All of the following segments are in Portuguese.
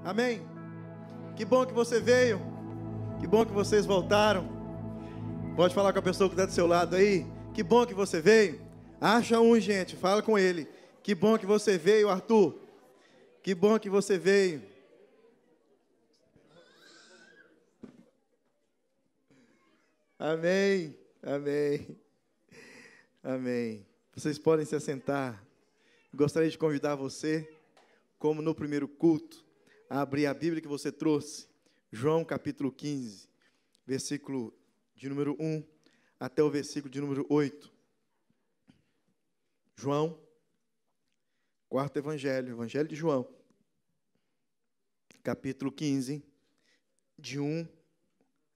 Amém? Que bom que você veio. Que bom que vocês voltaram. Pode falar com a pessoa que está do seu lado aí. Que bom que você veio. Acha um, gente. Fala com ele. Que bom que você veio, Arthur. Que bom que você veio. Amém. Amém. Amém. Vocês podem se assentar. Gostaria de convidar você, como no primeiro culto, a abrir a Bíblia que você trouxe. João capítulo 15, versículo de número 1 até o versículo de número 8. João, quarto evangelho, evangelho de João, capítulo 15, de 1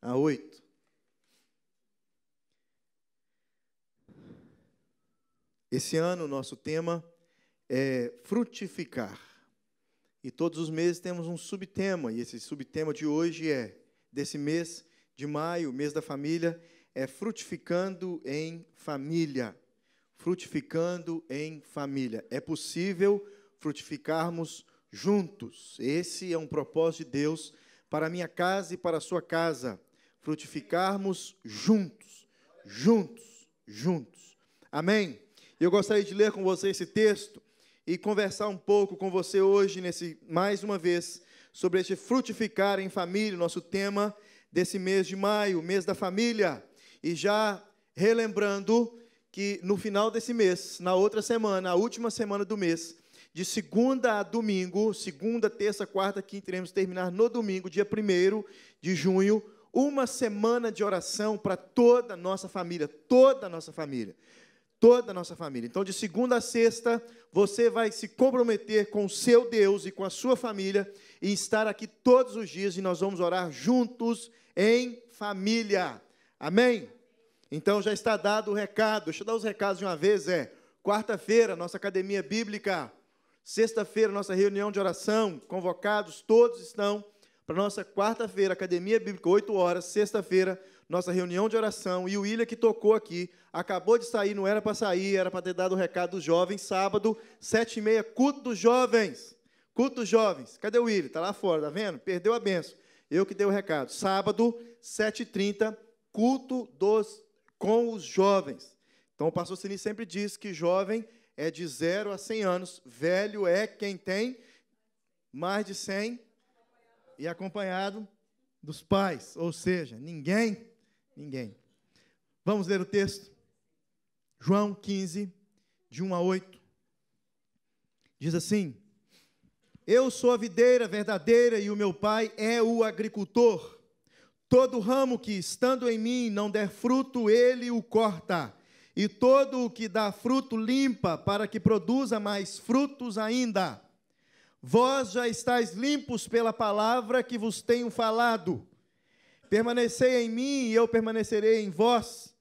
a 8. Esse ano, o nosso tema é frutificar. E todos os meses temos um subtema, e esse subtema de hoje desse mês de maio, mês da família, é frutificando em família. Frutificando em família. É possível frutificarmos juntos. Esse é um propósito de Deus para a minha casa e para a sua casa. Frutificarmos juntos. Juntos. Juntos. Amém? Eu gostaria de ler com você esse texto e conversar um pouco com você hoje, mais uma vez, sobre este frutificar em família, nosso tema desse mês de maio, mês da família. E já relembrando que no final desse mês, na outra semana, a última semana do mês, de segunda a domingo, segunda, terça, quarta, quinta, iremos terminar no domingo, dia 1º de junho, uma semana de oração para toda a nossa família, toda a nossa família. Toda a nossa família. Então, de segunda a sexta, você vai se comprometer com o seu Deus e com a sua família e estar aqui todos os dias e nós vamos orar juntos em família. Amém? Então, já está dado o recado. Deixa eu dar os recados de uma vez. Quarta-feira, nossa academia bíblica. Sexta-feira, nossa reunião de oração. Convocados, todos estão para nossa quarta-feira, academia bíblica, 8 horas. Sexta-feira, nossa reunião de oração, e o William que tocou aqui, acabou de sair, não era para sair, era para ter dado o recado dos jovens, sábado, 7h30, culto dos jovens, cadê o William? Está lá fora, tá vendo? Perdeu a benção, eu que dei o recado, sábado, 7h30, culto com os jovens. Então o pastor Cini sempre diz que jovem é de 0 a 100 anos, velho é quem tem mais de 100 e acompanhado dos pais, ou seja, ninguém. Vamos ler o texto? João 15, de 1 a 8. Diz assim: Eu sou a videira verdadeira e o meu pai é o agricultor. Todo ramo que, estando em mim, não der fruto, ele o corta. E todo o que dá fruto, limpa, para que produza mais frutos ainda. Vós já estáis limpos pela palavra que vos tenho falado. Permanecei em mim e eu permanecerei em vós.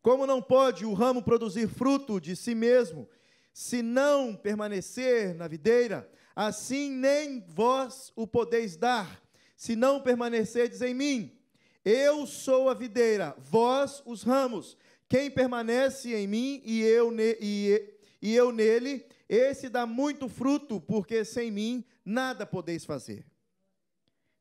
Como não pode o ramo produzir fruto de si mesmo, se não permanecer na videira, assim nem vós o podeis dar, se não permanecerdes em mim. Eu sou a videira, vós os ramos. Quem permanece em mim e eu nele, esse dá muito fruto, porque sem mim nada podeis fazer.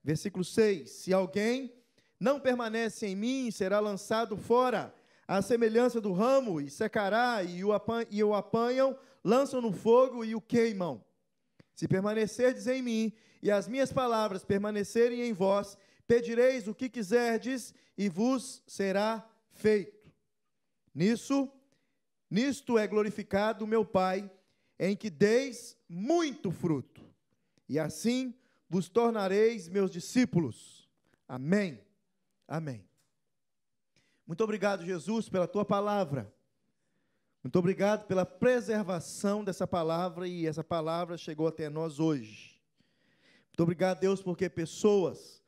Versículo 6. Se alguém não permanece em mim, será lançado fora, à semelhança do ramo, e secará, e o apanham, lançam no fogo e o queimam. Se permanecerdes em mim, e as minhas palavras permanecerem em vós, pedireis o que quiserdes, e vos será feito. Nisto é glorificado o meu Pai, em que deis muito fruto, e assim vos tornareis meus discípulos. Amém. Amém. Muito obrigado, Jesus, pela tua palavra. Muito obrigado pela preservação dessa palavra, e essa palavra chegou até nós hoje. Muito obrigado, Deus, porque pessoas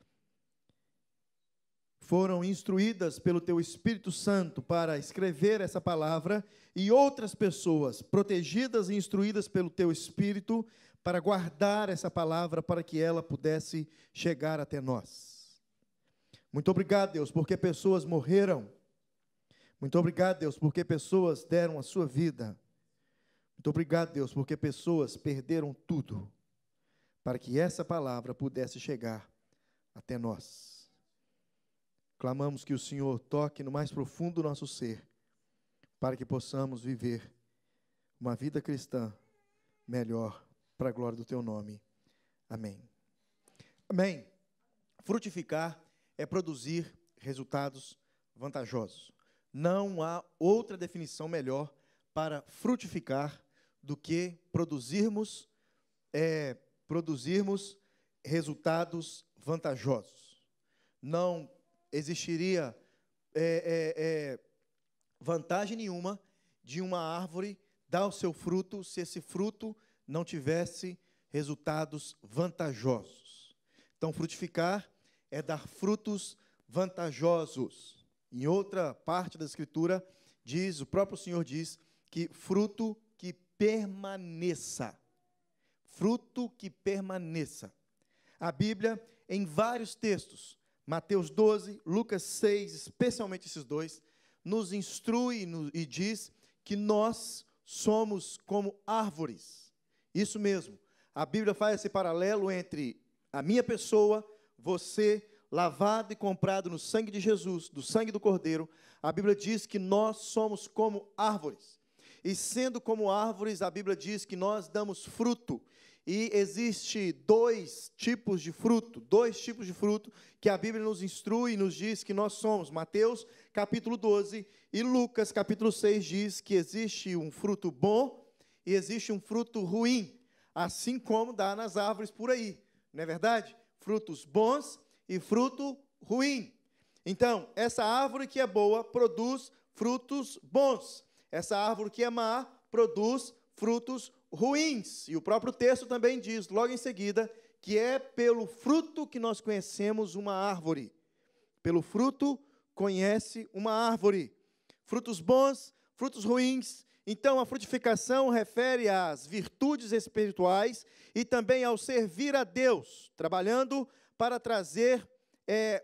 foram instruídas pelo teu Espírito Santo para escrever essa palavra, e outras pessoas protegidas e instruídas pelo teu Espírito para guardar essa palavra, para que ela pudesse chegar até nós. Muito obrigado, Deus, porque pessoas morreram. Muito obrigado, Deus, porque pessoas deram a sua vida. Muito obrigado, Deus, porque pessoas perderam tudo para que essa palavra pudesse chegar até nós. Clamamos que o Senhor toque no mais profundo do nosso ser, para que possamos viver uma vida cristã melhor, para a glória do Teu nome. Amém. Amém. Frutificar é produzir resultados vantajosos. Não há outra definição melhor para frutificar do que produzirmos resultados vantajosos. Não existiria vantagem nenhuma de uma árvore dar o seu fruto se esse fruto não tivesse resultados vantajosos. Então, frutificar é dar frutos vantajosos. Em outra parte da Escritura, o próprio Senhor diz que fruto que permaneça. Fruto que permaneça. A Bíblia, em vários textos, Mateus 12, Lucas 6, especialmente esses dois, nos instrui e diz que nós somos como árvores. Isso mesmo. A Bíblia faz esse paralelo entre a minha pessoa, você, lavado e comprado no sangue de Jesus, do sangue do Cordeiro. A Bíblia diz que nós somos como árvores. E sendo como árvores, a Bíblia diz que nós damos fruto. E existe dois tipos de fruto que a Bíblia nos instrui e nos diz que nós somos. Mateus capítulo 12 e Lucas capítulo 6 diz que existe um fruto bom e existe um fruto ruim, assim como dá nas árvores por aí, não é verdade? Frutos bons e fruto ruim. Então, essa árvore que é boa produz frutos bons. Essa árvore que é má produz frutos ruins. E o próprio texto também diz, logo em seguida, que é pelo fruto que nós conhecemos uma árvore. Pelo fruto conhece uma árvore. Frutos bons, frutos ruins. Então, a frutificação refere às virtudes espirituais e também ao servir a Deus, trabalhando para trazer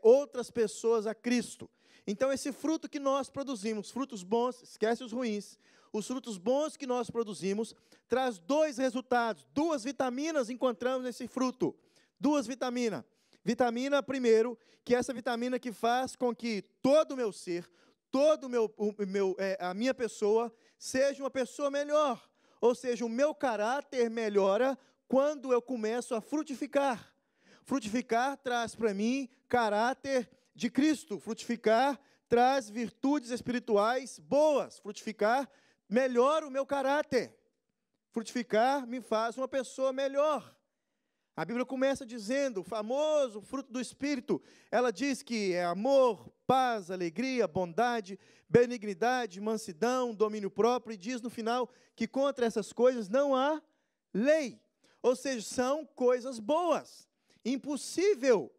outras pessoas a Cristo. Então, esse fruto que nós produzimos, frutos bons, esquece os ruins, os frutos bons que nós produzimos, traz dois resultados, duas vitaminas encontramos nesse fruto, duas vitaminas. Vitamina, primeiro, que é essa vitamina que faz com que todo o meu ser, a minha pessoa, seja uma pessoa melhor, ou seja, o meu caráter melhora quando eu começo a frutificar. Frutificar traz para mim caráter de Cristo. Frutificar traz virtudes espirituais boas. Frutificar melhora o meu caráter. Frutificar me faz uma pessoa melhor. A Bíblia começa dizendo, o famoso fruto do Espírito, ela diz que é amor, paz, alegria, bondade, benignidade, mansidão, domínio próprio, e diz no final que contra essas coisas não há lei. Ou seja, são coisas boas. Impossível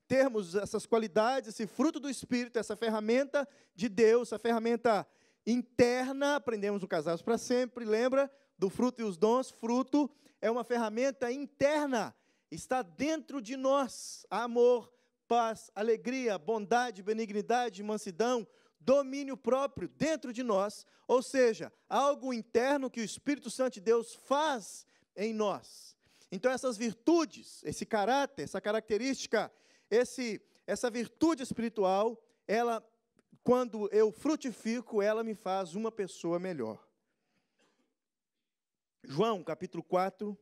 termos essas qualidades, esse fruto do Espírito, essa ferramenta de Deus, essa ferramenta interna, aprendemos no Casados para Sempre, lembra do fruto e os dons? Fruto é uma ferramenta interna, está dentro de nós, amor, paz, alegria, bondade, benignidade, mansidão, domínio próprio dentro de nós, ou seja, algo interno que o Espírito Santo de Deus faz em nós. Então essas virtudes, esse caráter, essa característica, essa virtude espiritual, ela, quando eu frutifico, ela me faz uma pessoa melhor. João, capítulo 4,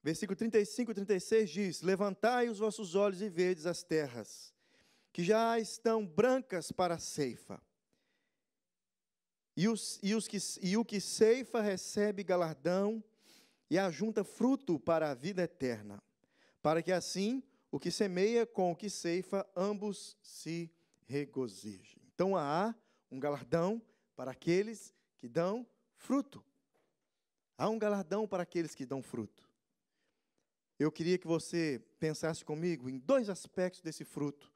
versículo 35 e 36 diz: Levantai os vossos olhos e vedes as terras, que já estão brancas para a ceifa. E o que ceifa recebe galardão e ajunta fruto para a vida eterna, para que assim o que semeia com o que ceifa, ambos se regozijem. Então há um galardão para aqueles que dão fruto. Há um galardão para aqueles que dão fruto. Eu queria que você pensasse comigo em dois aspectos desse fruto.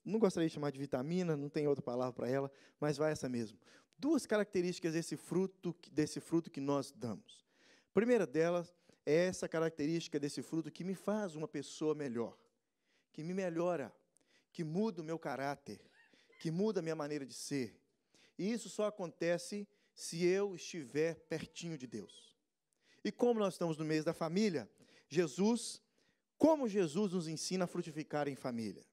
Não gostaria de chamar de vitamina, não tem outra palavra para ela, mas vai essa mesmo. Duas características desse fruto que nós damos. A primeira delas é essa característica desse fruto que me faz uma pessoa melhor, que me melhora, que muda o meu caráter, que muda a minha maneira de ser. E isso só acontece se eu estiver pertinho de Deus. E como nós estamos no mês da família, como Jesus nos ensina a frutificar em família?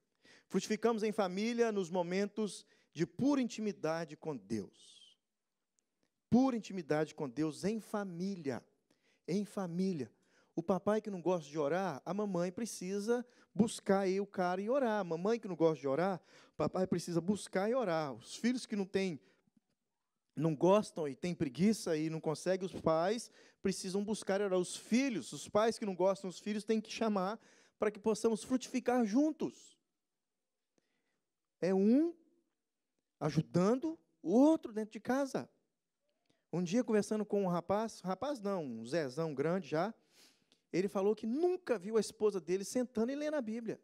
Frutificamos em família nos momentos de pura intimidade com Deus. Pura intimidade com Deus em família. Em família. O papai que não gosta de orar, a mamãe precisa buscar aí o cara e orar. A mamãe que não gosta de orar, o papai precisa buscar e orar. Os filhos que não gostam e têm preguiça e não conseguem, os pais precisam buscar e orar. Os pais que não gostam, os filhos têm que chamar para que possamos frutificar juntos. É um ajudando o outro dentro de casa. Um dia, conversando com um rapaz não, um Zezão grande já, ele falou que nunca viu a esposa dele sentando e lendo a Bíblia.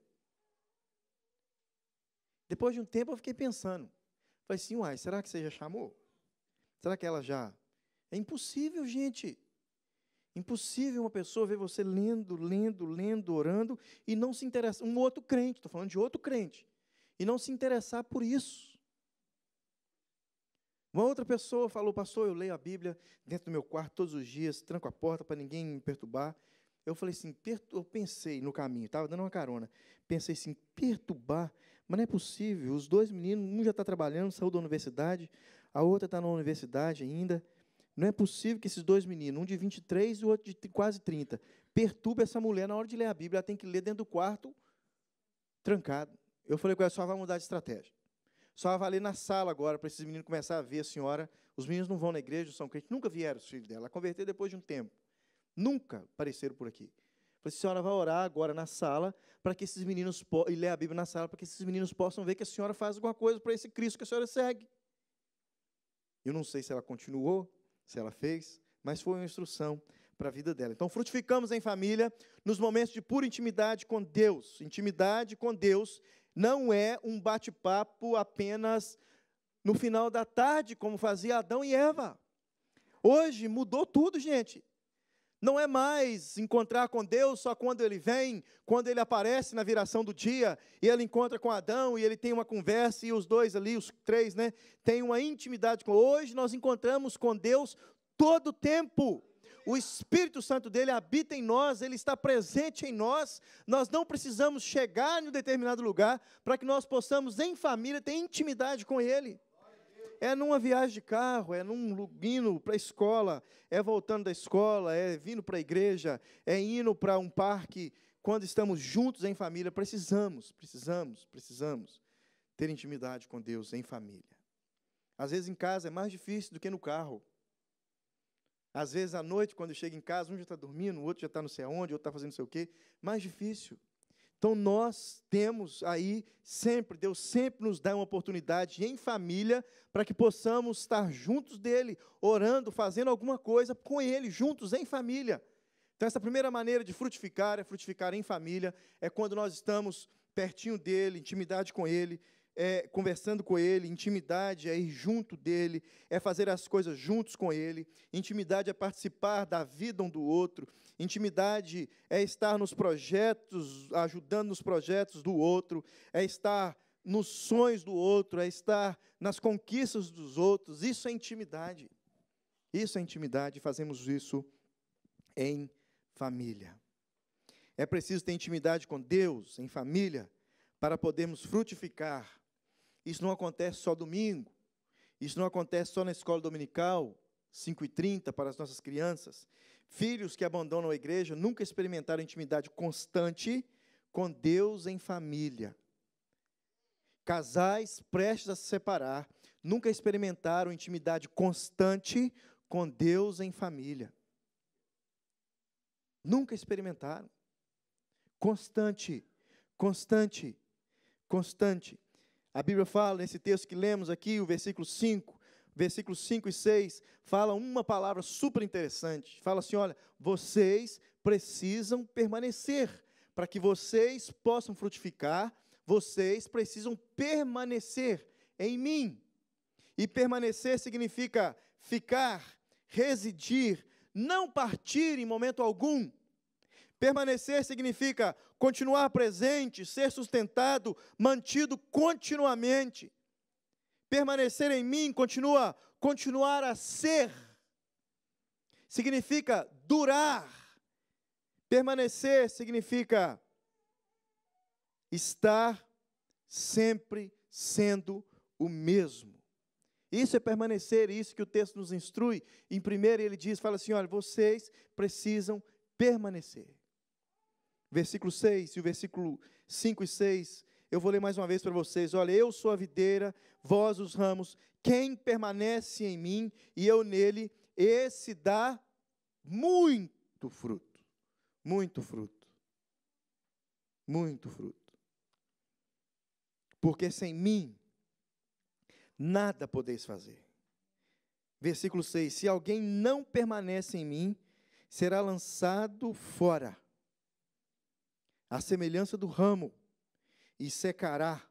Depois de um tempo, eu fiquei pensando. Falei assim, uai, será que você já chamou? Será que ela já? É impossível, gente. Impossível uma pessoa ver você lendo, orando, e não se interessar. Um outro crente, estou falando de outro crente, e não se interessar por isso. Uma outra pessoa falou, pastor, eu leio a Bíblia dentro do meu quarto todos os dias, tranco a porta para ninguém me perturbar. Eu falei assim, eu pensei no caminho, estava dando uma carona, pensei assim, perturbar, mas não é possível, os dois meninos, um já está trabalhando, saiu da universidade, a outra está na universidade ainda, não é possível que esses dois meninos, um de 23 e o outro de quase 30, perturbe essa mulher na hora de ler a Bíblia, ela tem que ler dentro do quarto, trancado. Eu falei com ela, só vai mudar de estratégia. Só vai ler na sala agora, para esses meninos começarem a ver a senhora. Os meninos não vão na igreja, são crentes, nunca vieram os filhos dela. Ela converteu depois de um tempo. Nunca apareceram por aqui. Falei, a senhora vai orar agora na sala, para que esses meninos, e ler a Bíblia na sala, para que esses meninos possam ver que a senhora faz alguma coisa para esse Cristo que a senhora segue. Eu não sei se ela continuou, se ela fez, mas foi uma instrução para a vida dela. Então, frutificamos em família, nos momentos de pura intimidade com Deus. Intimidade com Deus não é um bate-papo apenas no final da tarde, como fazia Adão e Eva. Hoje mudou tudo, gente. Não é mais encontrar com Deus só quando Ele vem, quando Ele aparece na viração do dia, e Ele encontra com Adão, e ele tem uma conversa, e os dois ali, os três, né, têm uma intimidade com. Hoje nós encontramos com Deus todo o tempo. O Espírito Santo dele habita em nós, ele está presente em nós. Nós não precisamos chegar em um determinado lugar para que nós possamos, em família, ter intimidade com ele. É numa viagem de carro, é indo para a escola, é voltando da escola, é vindo para a igreja, é indo para um parque. Quando estamos juntos em família, precisamos ter intimidade com Deus em família. Às vezes em casa é mais difícil do que no carro. Às vezes, à noite, quando chega em casa, um já está dormindo, o outro já está não sei aonde, o outro está fazendo não sei o quê. Mais difícil. Então, nós temos aí, Deus sempre nos dá uma oportunidade em família, para que possamos estar juntos dele, orando, fazendo alguma coisa com ele, juntos, em família. Então, essa primeira maneira de frutificar, é frutificar em família, é quando nós estamos pertinho dele, intimidade com ele, conversando com ele. Intimidade é ir junto dele, é fazer as coisas juntos com ele. Intimidade é participar da vida um do outro. Intimidade é estar nos projetos, ajudando nos projetos do outro, é estar nos sonhos do outro, é estar nas conquistas dos outros. Isso é intimidade. Isso é intimidade, fazemos isso em família. É preciso ter intimidade com Deus, em família, para podermos frutificar. Isso não acontece só domingo, isso não acontece só na escola dominical, 5h30 para as nossas crianças. Filhos que abandonam a igreja nunca experimentaram intimidade constante com Deus em família. Casais prestes a se separar nunca experimentaram intimidade constante com Deus em família. Nunca experimentaram. Constante. A Bíblia fala, nesse texto que lemos aqui, o versículos 5 e 6, fala uma palavra super interessante. Fala assim, olha, vocês precisam permanecer. Para que vocês possam frutificar, vocês precisam permanecer em mim. E permanecer significa ficar, residir, não partir em momento algum. Permanecer significa continuar presente, ser sustentado, mantido continuamente. Permanecer em mim continuar a ser. significa durar. Permanecer significa estar sempre sendo o mesmo. Isso é permanecer, isso que o texto nos instrui. Em primeiro ele diz, fala assim, olha, vocês precisam permanecer. Versículo 6 e o versículo 5 e 6, eu vou ler mais uma vez para vocês. Olha, eu sou a videira, vós os ramos, quem permanece em mim e eu nele, esse dá muito fruto. Muito fruto. Muito fruto. Porque sem mim, nada podeis fazer. Versículo 6, se alguém não permanece em mim, será lançado fora, à semelhança do ramo, e secará,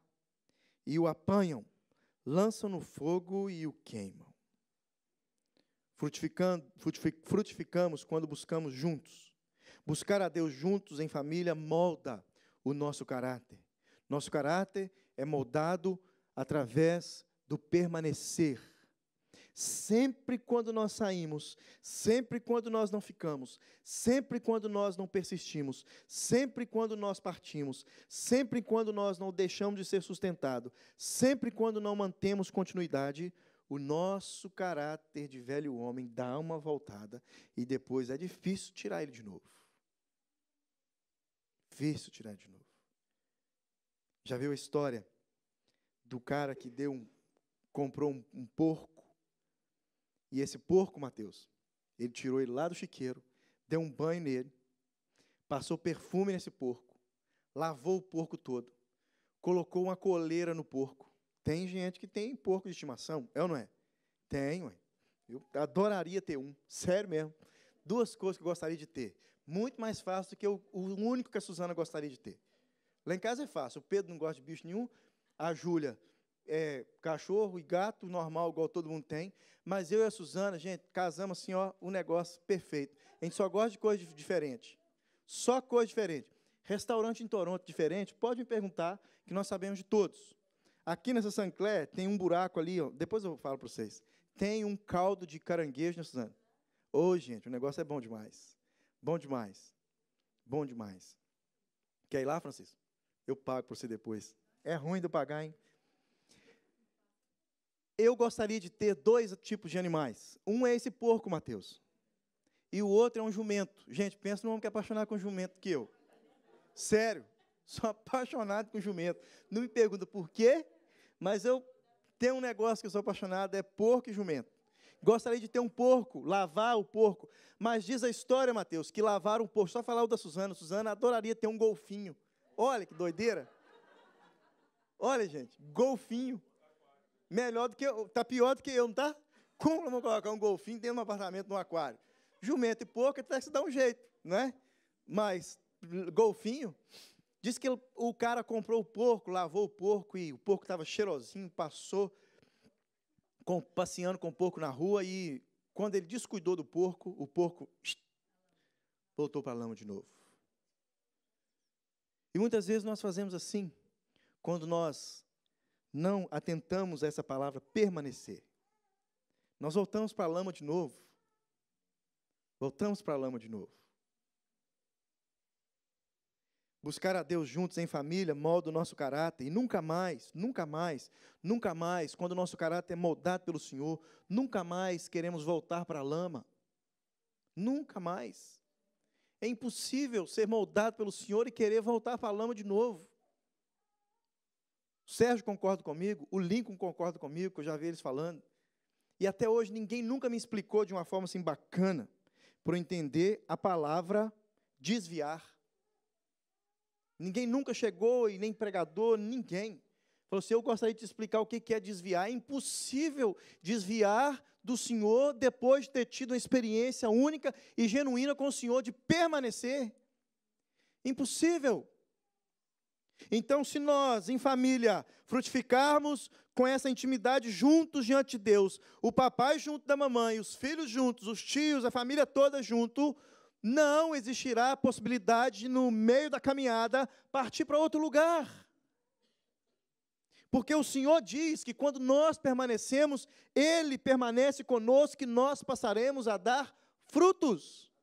e o apanham, lançam no fogo e o queimam. Frutificamos quando buscamos juntos. Buscar a Deus juntos em família molda o nosso caráter. Nosso caráter é moldado através do permanecer. Sempre quando nós saímos, sempre quando nós não ficamos, sempre quando nós não persistimos, sempre quando nós partimos, sempre quando nós não deixamos de ser sustentado, sempre quando não mantemos continuidade, o nosso caráter de velho homem dá uma voltada e depois é difícil tirar ele de novo. Difícil tirar de novo. Já viu a história do cara que comprou um porco? E esse porco, Mateus, ele tirou ele lá do chiqueiro, deu um banho nele, passou perfume nesse porco, lavou o porco todo, colocou uma coleira no porco. Tem gente que tem porco de estimação, é ou não é? Tem, ué. Eu adoraria ter um, sério mesmo. Duas coisas que eu gostaria de ter. Muito mais fácil do que o único que a Suzana gostaria de ter. Lá em casa é fácil, o Pedro não gosta de bicho nenhum, a Júlia cachorro e gato, normal, igual todo mundo tem, mas eu e a Suzana, gente, casamos assim, ó, um negócio perfeito. A gente só gosta de coisa diferente. Só coisa diferente. Restaurante em Toronto diferente, pode me perguntar, que nós sabemos de todos. Aqui nessa Sancler tem um buraco ali, ó, depois eu falo para vocês. Tem um caldo de caranguejo, né, Suzana? Ô, gente, o negócio é bom demais. Bom demais. Bom demais. Quer ir lá, Francisco? Eu pago para você depois. É ruim de eu pagar, hein? Eu gostaria de ter dois tipos de animais. Um é esse porco, Mateus. E o outro é um jumento. Gente, pensa num homem que é apaixonado com jumento que eu. Sério. Sou apaixonado com jumento. Não me pergunta por quê, mas eu tenho um negócio que eu sou apaixonado, é porco e jumento. Gostaria de ter um porco, lavar o porco. Mas diz a história, Mateus, que lavar um porco, só falar o da Suzana. Suzana adoraria ter um golfinho. Olha que doideira. Olha, gente, golfinho. Melhor do que eu, tá pior do que eu, não tá? Como eu vou colocar um golfinho dentro de um apartamento, num aquário? Jumento e porco, até que se dá um jeito, não é? Mas golfinho, diz que o cara comprou o porco, lavou o porco e o porco estava cheirosinho, passou passeando com o porco na rua e quando ele descuidou do porco, o porco voltou para a lama de novo. E muitas vezes nós fazemos assim, quando nós não atentamos a essa palavra permanecer. Nós voltamos para a lama de novo. Voltamos para a lama de novo. Buscar a Deus juntos em família molda o nosso caráter. E nunca mais, nunca mais, nunca mais, quando o nosso caráter é moldado pelo Senhor, nunca mais queremos voltar para a lama. Nunca mais. É impossível ser moldado pelo Senhor e querer voltar para a lama de novo. O Sérgio concorda comigo, o Lincoln concorda comigo, que eu já vi eles falando. E até hoje ninguém nunca me explicou de uma forma assim bacana, para eu entender a palavra desviar. Ninguém nunca chegou, e nem pregador, ninguém. Falou assim, eu gostaria de te explicar o que é desviar. É impossível desviar do Senhor depois de ter tido uma experiência única e genuína com o Senhor, de permanecer. Impossível. Então, se nós, em família, frutificarmos com essa intimidade juntos diante de Deus, o papai junto da mamãe, os filhos juntos, os tios, a família toda junto, não existirá a possibilidade de, no meio da caminhada, partir para outro lugar. Porque o Senhor diz que quando nós permanecemos, Ele permanece conosco, que nós passaremos a dar frutos.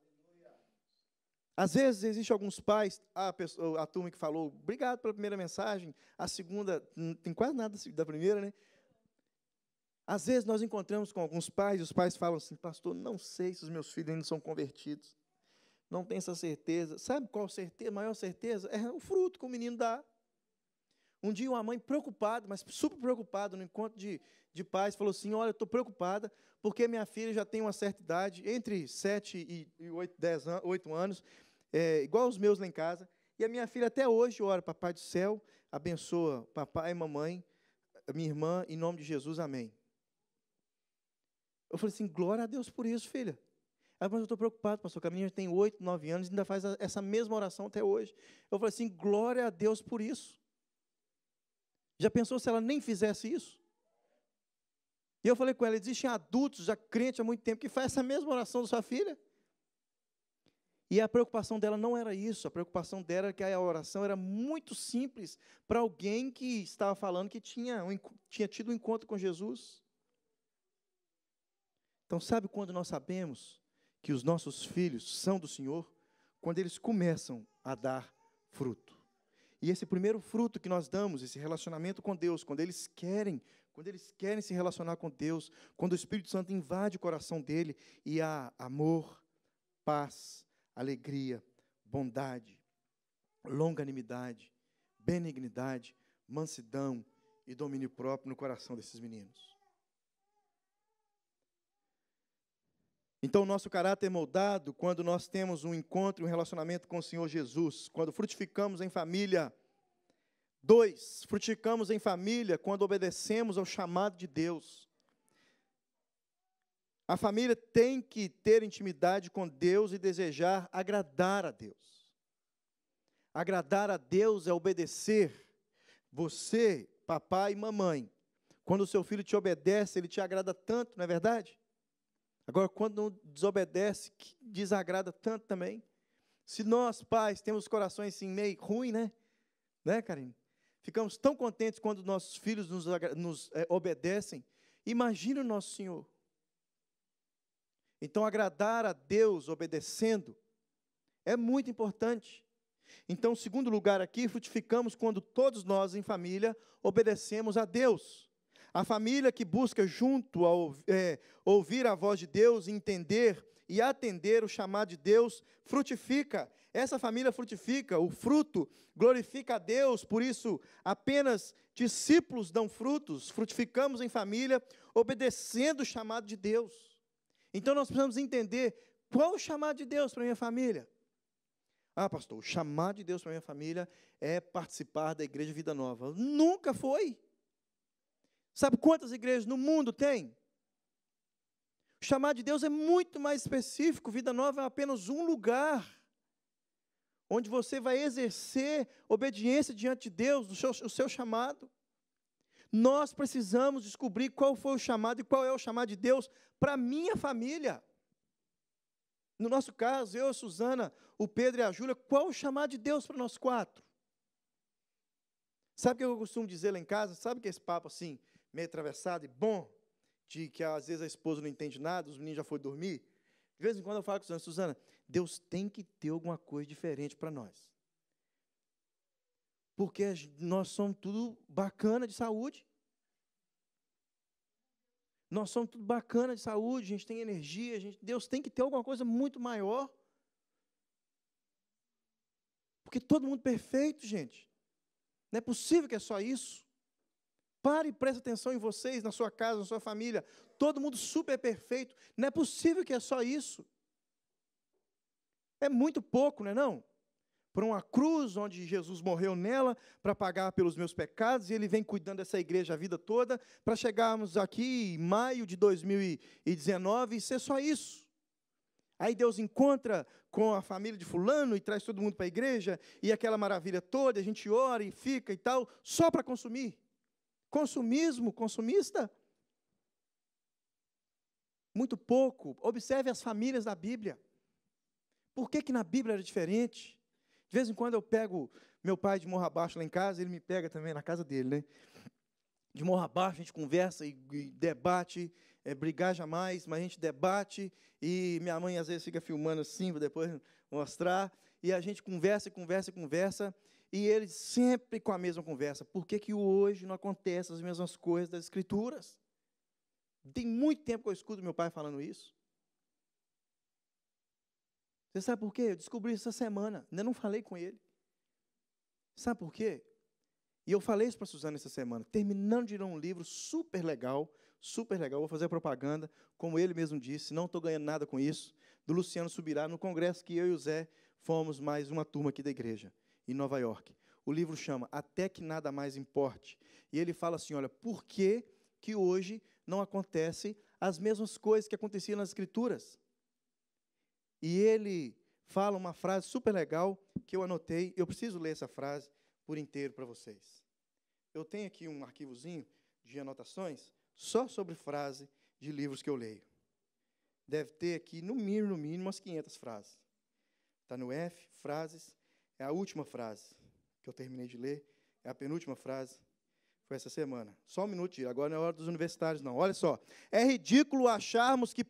Às vezes, existem alguns pais, a turma que falou, obrigado pela primeira mensagem, a segunda, não tem quase nada da primeira, né? Às vezes, nós encontramos com alguns pais, e os pais falam assim, pastor, não sei se os meus filhos ainda são convertidos. Não tenho essa certeza. Sabe qual certeza? Maior certeza? É o fruto que o menino dá. Um dia, uma mãe preocupada, mas super preocupada, no encontro de pais, falou assim, olha, eu estou preocupada, porque minha filha já tem uma certa idade, entre 7 e 8 anos, igual os meus lá em casa, e a minha filha até hoje ora, papai do céu, abençoa papai e mamãe, minha irmã, em nome de Jesus, amém. Eu falei assim, glória a Deus por isso, filha. Mas eu estou preocupado, pastor, que a menina tem 8, 9 anos e ainda faz essa mesma oração até hoje. Eu falei assim, glória a Deus por isso. Já pensou se ela nem fizesse isso? E eu falei com ela, existem adultos, já crentes há muito tempo, que fazem essa mesma oração da sua filha. E a preocupação dela não era isso, a preocupação dela era que a oração era muito simples para alguém que estava falando que tinha tido um encontro com Jesus. Então, sabe quando nós sabemos que os nossos filhos são do Senhor? Quando eles começam a dar fruto. E esse primeiro fruto que nós damos, esse relacionamento com Deus, quando eles querem se relacionar com Deus, quando o Espírito Santo invade o coração dele, e há amor, paz, alegria, bondade, longanimidade, benignidade, mansidão e domínio próprio no coração desses meninos. Então, o nosso caráter é moldado quando nós temos um encontro, um relacionamento com o Senhor Jesus, quando frutificamos em família. 2, frutificamos em família quando obedecemos ao chamado de Deus. A família tem que ter intimidade com Deus e desejar agradar a Deus. Agradar a Deus é obedecer. Você, papai e mamãe, quando o seu filho te obedece, ele te agrada tanto, não é verdade? Agora, quando não desobedece, desagrada tanto também. Se nós, pais, temos corações assim, meio ruim, né? Né, Karine? Ficamos tão contentes quando nossos filhos nos obedecem. Imagina o nosso Senhor. Então, agradar a Deus obedecendo é muito importante. Então, segundo lugar aqui, frutificamos quando todos nós, em família, obedecemos a Deus. A família que busca junto ouvir a voz de Deus, entender e atender o chamado de Deus, frutifica. Essa família frutifica, o fruto glorifica a Deus, por isso apenas discípulos dão frutos. Frutificamos em família, obedecendo o chamado de Deus. Então nós precisamos entender qual o chamado de Deus para a minha família. Ah, pastor, o chamado de Deus para a minha família é participar da Igreja Vida Nova. Nunca foi. Sabe quantas igrejas no mundo tem? O chamado de Deus é muito mais específico. Vida Nova é apenas um lugar onde você vai exercer obediência diante de Deus, o seu chamado. Nós precisamos descobrir qual foi o chamado e qual é o chamado de Deus para a minha família. No nosso caso, eu, a Suzana, o Pedro e a Júlia, qual o chamado de Deus para nós 4? Sabe o que eu costumo dizer lá em casa? Sabe que esse papo assim, meio atravessado e bom, de que às vezes a esposa não entende nada, os meninos já foram dormir? De vez em quando eu falo com a Suzana, Deus tem que ter alguma coisa diferente para nós. Porque nós somos tudo bacana de saúde. Nós somos tudo bacana de saúde, a gente tem energia, Deus tem que ter alguma coisa muito maior. Porque todo mundo perfeito, gente. Não é possível que é só isso. Pare e preste atenção em vocês, na sua casa, na sua família. Todo mundo super perfeito. Não é possível que é só isso. É muito pouco, não é não? Por uma cruz onde Jesus morreu nela para pagar pelos meus pecados, e Ele vem cuidando dessa igreja a vida toda, para chegarmos aqui em maio de 2019 e ser só isso. Aí Deus encontra com a família de fulano e traz todo mundo para a igreja, e aquela maravilha toda, a gente ora e fica e tal, só para consumir. Consumismo, consumista. Muito pouco. Observe as famílias da Bíblia. Por que na Bíblia era diferente? De vez em quando eu pego meu pai de morro abaixo lá em casa, ele me pega também na casa dele, né? De morro abaixo, a gente conversa e debate brigar jamais, mas a gente debate, e minha mãe às vezes fica filmando assim, para depois mostrar, e a gente conversa, e eles sempre com a mesma conversa. Por que que hoje não acontecem as mesmas coisas das Escrituras? Tem muito tempo que eu escuto meu pai falando isso. Você sabe por quê? Eu descobri isso essa semana, ainda não falei com ele. Sabe por quê? E eu falei isso para a Suzana essa semana, terminando de ler um livro super legal, vou fazer propaganda, como ele mesmo disse, não estou ganhando nada com isso, do Luciano Subirá, no congresso que eu e o Zé fomos mais uma turma aqui da igreja, em Nova York. O livro chama Até que Nada Mais Importe. E ele fala assim, olha, por que que hoje não acontecem as mesmas coisas que aconteciam nas Escrituras? E ele fala uma frase super legal que eu anotei, eu preciso ler essa frase por inteiro para vocês. Eu tenho aqui um arquivozinho de anotações só sobre frase de livros que eu leio. Deve ter aqui, no mínimo, umas 500 frases. Está no F, frases, é a última frase que eu terminei de ler, é a penúltima frase, foi essa semana. Só um minuto, agora não é hora dos universitários, não. Olha só, é ridículo acharmos que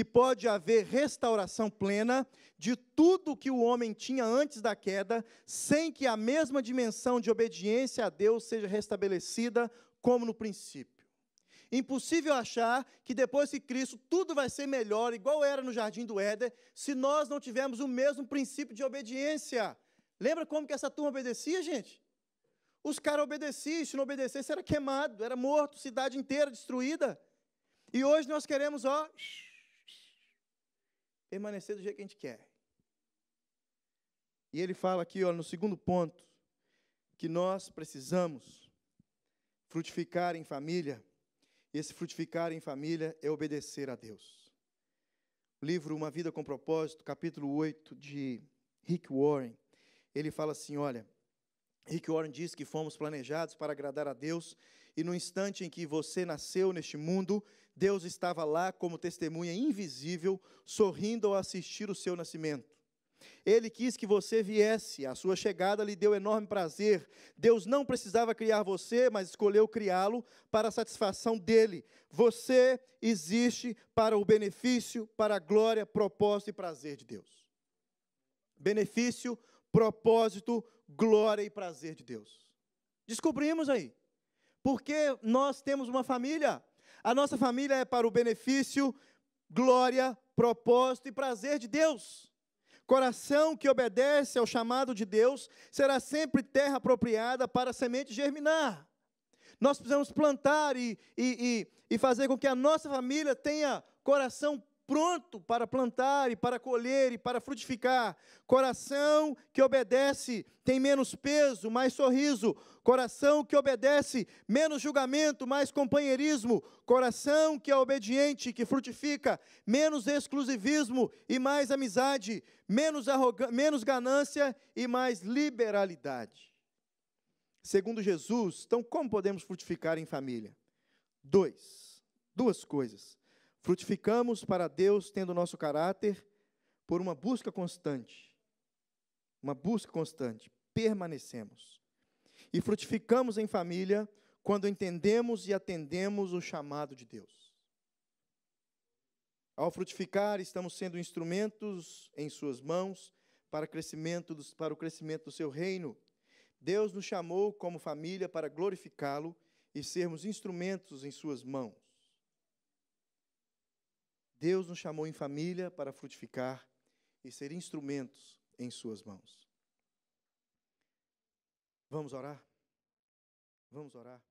pode haver restauração plena de tudo que o homem tinha antes da queda, sem que a mesma dimensão de obediência a Deus seja restabelecida como no princípio. Impossível achar que depois de Cristo tudo vai ser melhor, igual era no Jardim do Éden, se nós não tivermos o mesmo princípio de obediência. Lembra como que essa turma obedecia, gente? Os caras obedeciam, se não obedecesse era queimado, era morto, cidade inteira destruída. E hoje nós queremos, permanecer do jeito que a gente quer. E ele fala aqui, no segundo ponto, que nós precisamos frutificar em família. E esse frutificar em família é obedecer a Deus. O livro Uma Vida com Propósito, capítulo 8, de Rick Warren, ele fala assim, olha, Rick Warren diz que fomos planejados para agradar a Deus, e no instante em que você nasceu neste mundo, Deus estava lá como testemunha invisível, sorrindo ao assistir o seu nascimento. Ele quis que você viesse, a sua chegada lhe deu enorme prazer. Deus não precisava criar você, mas escolheu criá-lo para a satisfação dele. Você existe para o benefício, para a glória, propósito e prazer de Deus. Benefício, propósito, glória e prazer de Deus. Descobrimos aí. Porque nós temos uma família. A nossa família é para o benefício, glória, propósito e prazer de Deus. Coração que obedece ao chamado de Deus será sempre terra apropriada para a semente germinar. Nós precisamos plantar e fazer com que a nossa família tenha coração pronto para plantar e para colher e para frutificar. Coração que obedece tem menos peso, mais sorriso. Coração que obedece, menos julgamento, mais companheirismo. Coração que é obediente, que frutifica, menos exclusivismo e mais amizade. Menos ganância e mais liberalidade. Segundo Jesus, então como podemos frutificar em família? Duas coisas. Frutificamos para Deus, tendo nosso caráter, por uma busca constante. Uma busca constante. Permanecemos. E frutificamos em família, quando entendemos e atendemos o chamado de Deus. Ao frutificar, estamos sendo instrumentos em suas mãos para o crescimento do seu reino. Deus nos chamou como família para glorificá-lo e sermos instrumentos em suas mãos. Deus nos chamou em família para frutificar e ser instrumentos em suas mãos. Vamos orar? Vamos orar.